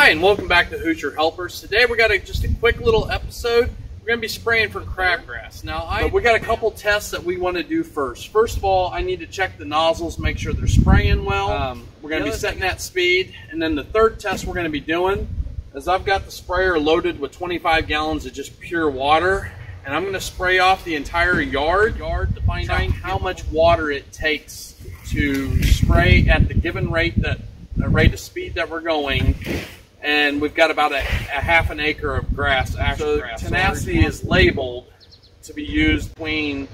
Hi, and welcome back to Hoosier Helpers. Today we got just a quick little episode. We're going to be spraying for crabgrass. Now, we got a couple tests that we want to do first. First of all, I need to check the nozzles, make sure they're spraying well. We're going to be setting that speed. And then the third test we're going to be doing is I've got the sprayer loaded with 25 gallons of just pure water. And I'm going to spray off the entire yard to find out how much water it takes to spray at the given rate of speed that we're going. And we've got about a half an acre of grass, actual grass. Tenacity is labeled to be used between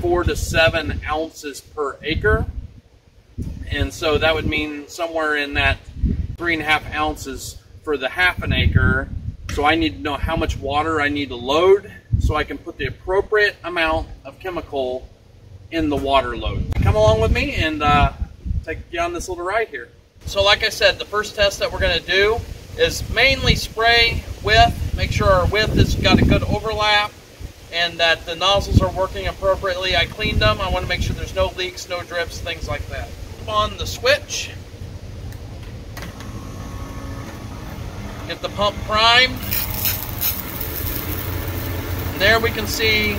4 to 7 ounces per acre. And so that would mean somewhere in that 3.5 ounces for the half an acre. So I need to know how much water I need to load so I can put the appropriate amount of chemical in the water load. Come along with me and take you on this little ride here. So like I said, the first test that we're going to do is mainly spray width, make sure our width has got a good overlap and that the nozzles are working appropriately. I cleaned them. I want to make sure there's no leaks, no drips, things like that. On the switch, get the pump primed. And there we can see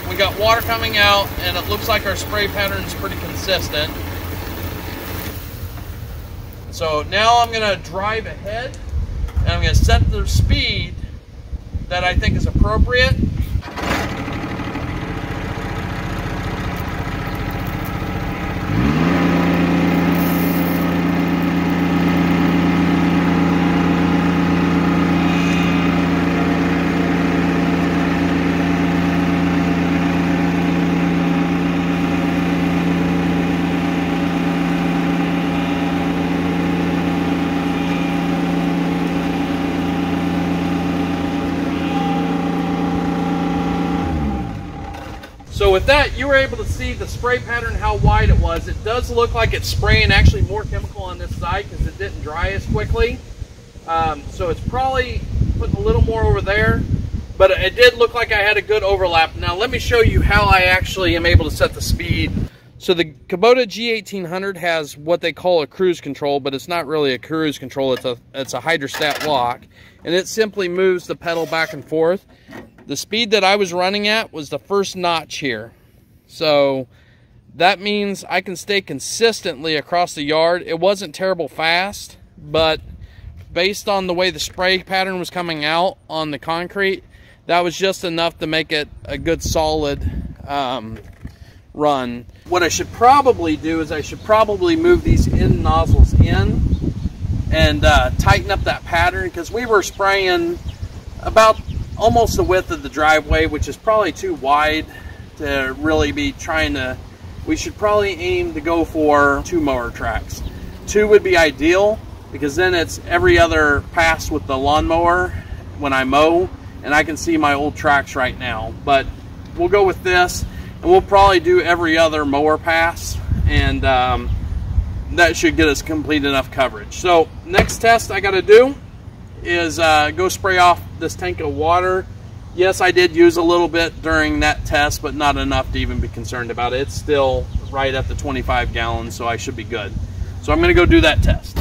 we got water coming out and it looks like our spray pattern is pretty consistent. So now I'm going to drive ahead and I'm going to set the speed that I think is appropriate. So with that, you were able to see the spray pattern, how wide it was. It does look like it's spraying actually more chemical on this side because it didn't dry as quickly. So it's probably putting a little more over there, but it did look like I had a good overlap. Now let me show you how I actually am able to set the speed. So the Kubota G1800 has what they call a cruise control, but it's not really a cruise control. It's a hydrostat lock, and it simply moves the pedal back and forth. The speed that I was running at was the first notch here. So that means I can stay consistently across the yard. It wasn't terrible fast, but based on the way the spray pattern was coming out on the concrete, that was just enough to make it a good solid run. What I should probably do is I should probably move these end nozzles in and tighten up that pattern, because we were spraying about almost the width of the driveway, which is probably too wide to really be trying to. We should probably aim to go for 2 mower tracks. 2 would be ideal, because then it's every other pass with the lawnmower when I mow, and I can see my old tracks right now. But we'll go with this, and we'll probably do every other mower pass, and that should get us complete enough coverage. So next test I got to do is go spray off this tank of water. Yes, I did use a little bit during that test, but not enough to even be concerned about it. It's still right at the 25 gallons, so I should be good. So I'm going to go do that test.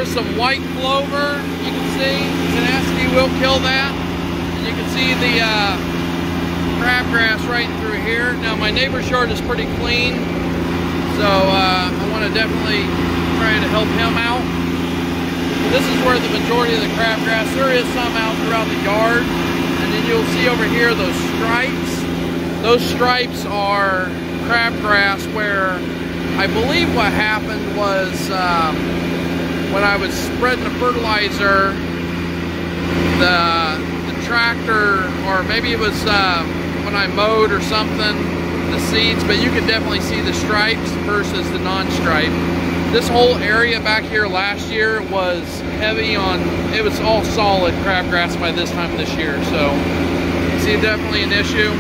Some white clover, you can see Tenacity will kill that, and you can see the crabgrass right through here. Now my neighbor's yard is pretty clean, so I want to definitely try to help him out. This is where the majority of the crabgrass, there is some out throughout the yard, and then you'll see over here those stripes are crabgrass, where I believe what happened was when I was spreading the fertilizer, the tractor, or maybe it was when I mowed or something, the seeds, but you can definitely see the stripes versus the non-stripe. This whole area back here last year was heavy on, it was all solid crabgrass by this time this year, so you see definitely an issue.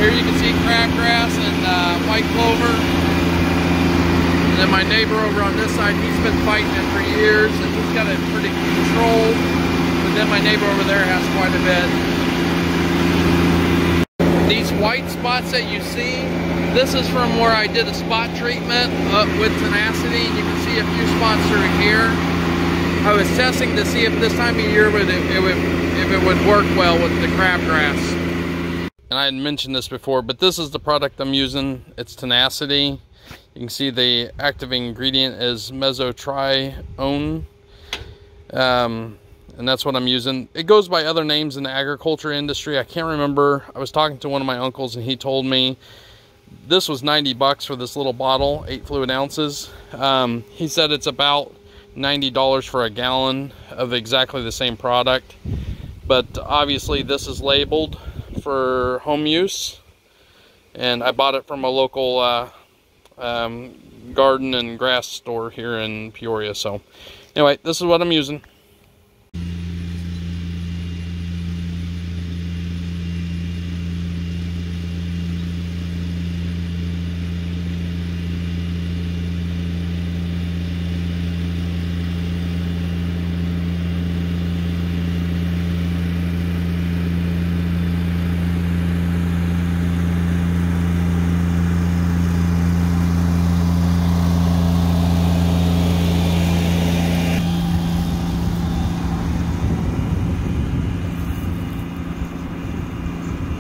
Here you can see crabgrass and white clover. And then my neighbor over on this side, he's been fighting it for years and he's got it pretty controlled. But then my neighbor over there has quite a bit. These white spots that you see, this is from where I did a spot treatment with Tenacity. You can see a few spots through here. I was testing to see if this time of year if it would work well with the crabgrass. And I had mentioned this before, but this is the product I'm using. It's Tenacity. You can see the active ingredient is mesotrione. And that's what I'm using. It goes by other names in the agriculture industry. I can't remember. I was talking to one of my uncles and he told me this was 90 bucks for this little bottle, 8 fluid ounces. He said it's about $90 for a gallon of exactly the same product. But obviously this is labeled for home use. And I bought it from a local garden and grass store here in Peoria. So anyway, this is what I'm using.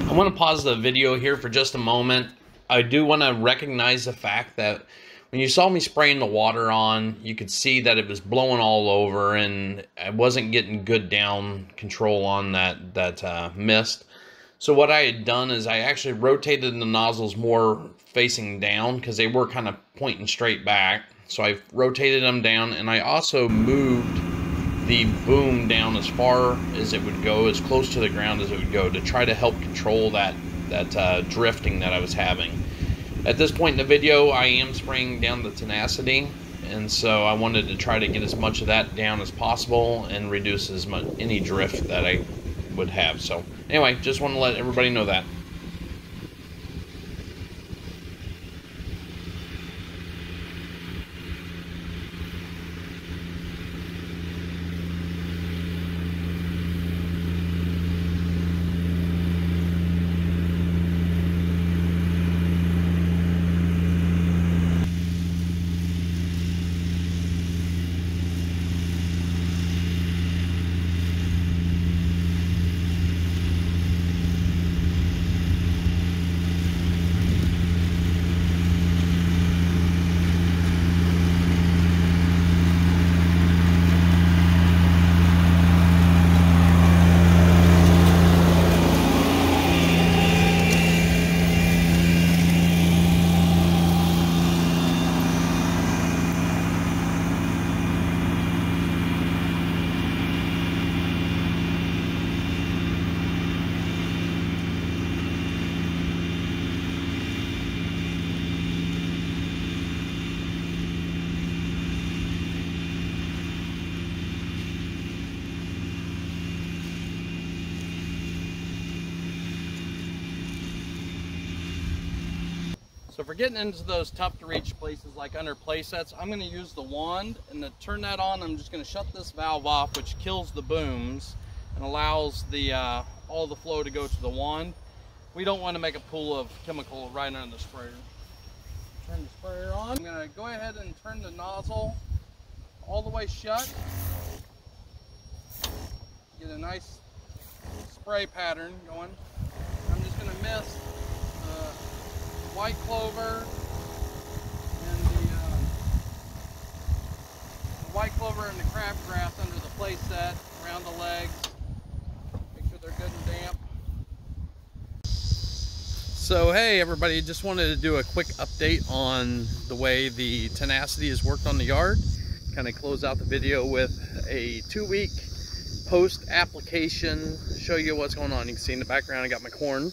I want to pause the video here for just a moment. I do want to recognize the fact that when you saw me spraying the water on, you could see that it was blowing all over and I wasn't getting good down control on that mist. So what I had done is I actually rotated the nozzles more facing down because they were kind of pointing straight back. So I rotated them down, and I also moved the boom down as far as it would go, as close to the ground as it would go, to try to help control that drifting that I was having. At this point in the video, I am spraying down the Tenacity, and so I wanted to try to get as much of that down as possible and reduce as much any drift that I would have. So anyway, just want to let everybody know that. So for getting into those tough to reach places like under play sets, I'm going to use the wand, and to turn that on, I'm just going to shut this valve off, which kills the booms and allows the all the flow to go to the wand. We don't want to make a pool of chemical right under the sprayer. Turn the sprayer on. I'm going to go ahead and turn the nozzle all the way shut. Get a nice spray pattern going. I'm just going to mist white clover and the white clover and the crabgrass under the play set, around the legs. Make sure they're good and damp. So hey everybody, just wanted to do a quick update on the way the Tenacity has worked on the yard. Kind of close out the video with a 2-week post application, show you what's going on. You can see in the background I got my corn.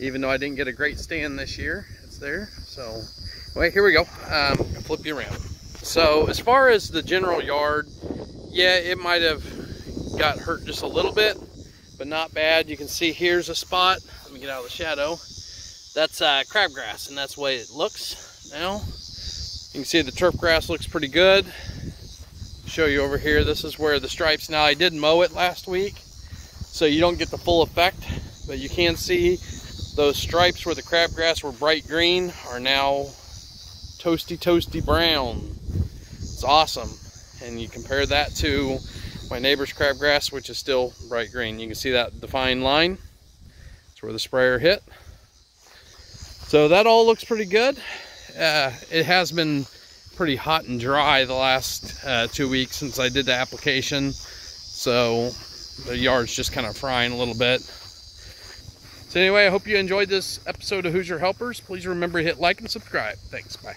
Even though I didn't get a great stand this year, it's there. So wait, here we go. I'll flip you around. So as far as the general yard, yeah, it might have got hurt just a little bit, but not bad. You can see here's a spot. Let me get out of the shadow. That's crabgrass, and that's the way it looks now. You can see the turf grass looks pretty good. Show you over here, this is where the stripes, now I did mow it last week, so you don't get the full effect, but you can see those stripes where the crabgrass were bright green are now toasty brown. It's awesome. And you compare that to my neighbor's crabgrass, which is still bright green. You can see that defined line. That's where the sprayer hit. So that all looks pretty good. It has been pretty hot and dry the last 2 weeks since I did the application. So the yard's just kind of frying a little bit. So anyway, I hope you enjoyed this episode of Who's Your Helpers. Please remember to hit like and subscribe. Thanks, bye.